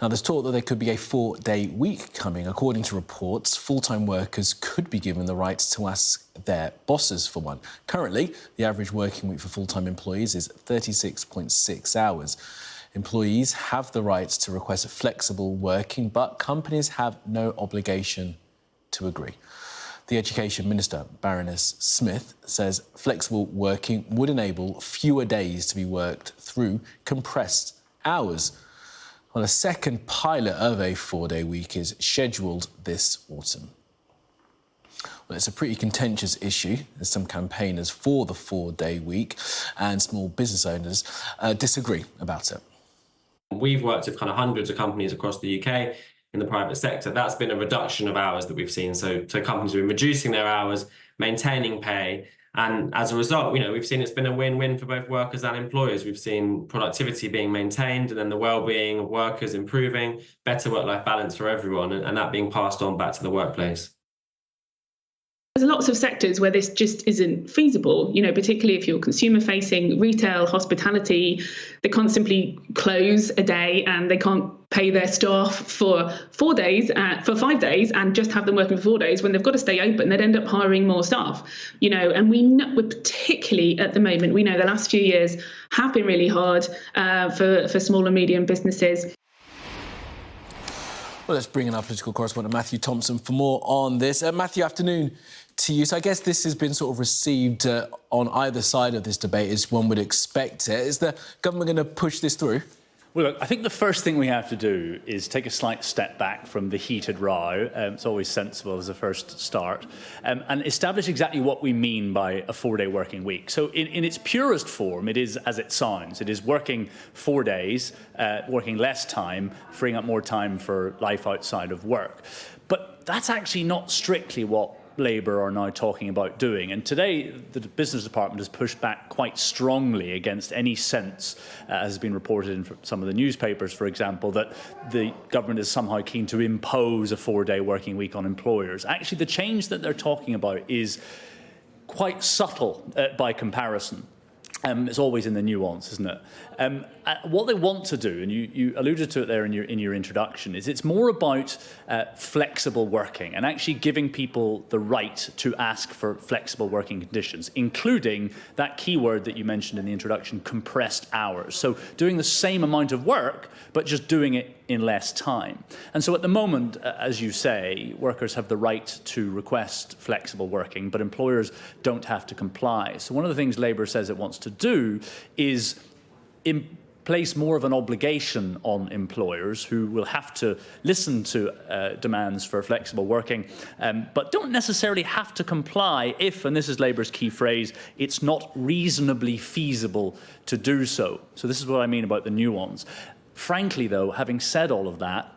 Now, there's talk that there could be a 4-day week coming. According to reports, full-time workers could be given the right to ask their bosses for one. Currently, the average working week for full-time employees is 36.6 hours. Employees have the right to request flexible working, but companies have no obligation to agree. The Education Minister, Baroness Smith, says flexible working would enable fewer days to be worked through compressed hours. Well, a second pilot of a 4-day week is scheduled this autumn. Well, it's a pretty contentious issue. There's some campaigners for the 4-day week and small business owners disagree about it. We've worked with kind of hundreds of companies across the UK in the private sector. That's been a reduction of hours that we've seen. So companies have been reducing their hours, maintaining pay. And as a result, we've seen it's been a win-win for both workers and employers. We've seen productivity being maintained and then the well-being of workers improving, better work-life balance for everyone, and that being passed on back to the workplace. There's lots of sectors where this just isn't feasible, particularly if you're consumer facing, retail, hospitality. They can't simply close a day and they can't pay their staff for 4 days, for 5 days, and just have them working for 4 days when they've got to stay open. They'd end up hiring more staff, and we're particularly at the moment, we know the last few years have been really hard for small and medium businesses. Well, let's bring in our political correspondent, Matthew Thompson, for more on this. Matthew, afternoon to you. So I guess this has been sort of received on either side of this debate as one would expect it. Is the government going to push this through? Well, look, I think the first thing we have to do is take a slight step back from the heated row. It's always sensible as a first start, and establish exactly what we mean by a 4-day working week. So in its purest form, it is as it sounds. It is working 4 days, working less time, freeing up more time for life outside of work. But that's actually not strictly what Labour are now talking about doing. And today, the Business Department has pushed back quite strongly against any sense, as has been reported in some of the newspapers, for example, that the government is somehow keen to impose a 4-day working week on employers. Actually, the change that they're talking about is quite subtle by comparison. It's always in the nuance, isn't it? What they want to do, and you alluded to it there in your introduction, is it's more about flexible working and actually giving people the right to ask for flexible working conditions, including that key word that you mentioned in the introduction, compressed hours. So doing the same amount of work, but just doing it in less time. And so at the moment, as you say, workers have the right to request flexible working, but employers don't have to comply. So one of the things Labour says it wants to do is place more of an obligation on employers who will have to listen to demands for flexible working, but don't necessarily have to comply if, and this is Labour's key phrase, it's not reasonably feasible to do so. So this is what I mean about the nuance. Frankly, though, having said all of that,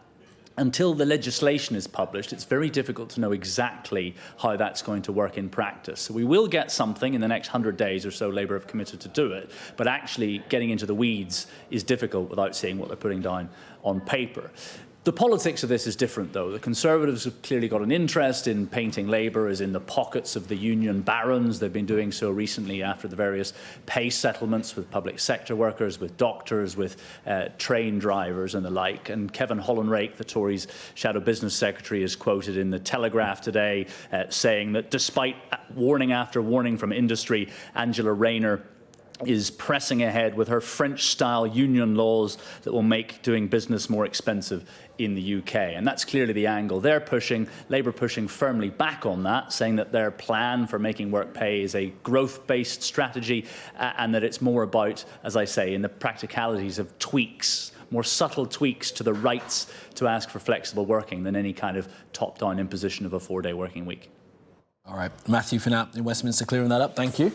until the legislation is published, it's very difficult to know exactly how that's going to work in practice. So we will get something in the next 100 days or so. Labour have committed to do it, but actually getting into the weeds is difficult without seeing what they're putting down on paper. The politics of this is different, though. The Conservatives have clearly got an interest in painting Labour as in the pockets of the union barons. They've been doing so recently after the various pay settlements with public sector workers, with doctors, with train drivers and the like. And Kevin Hollinrake, the Tories' shadow business secretary, is quoted in the Telegraph today saying that despite warning after warning from industry, Angela Rayner is pressing ahead with her French-style union laws that will make doing business more expensive in the UK. And that's clearly the angle they're pushing. Labour pushing firmly back on that, saying that their plan for making work pay is a growth-based strategy and that it's more about, as I say, in the practicalities of tweaks, more subtle tweaks to the rights to ask for flexible working than any kind of top-down imposition of a 4-day working week. All right, Matthew, for now in Westminster, clearing that up. Thank you.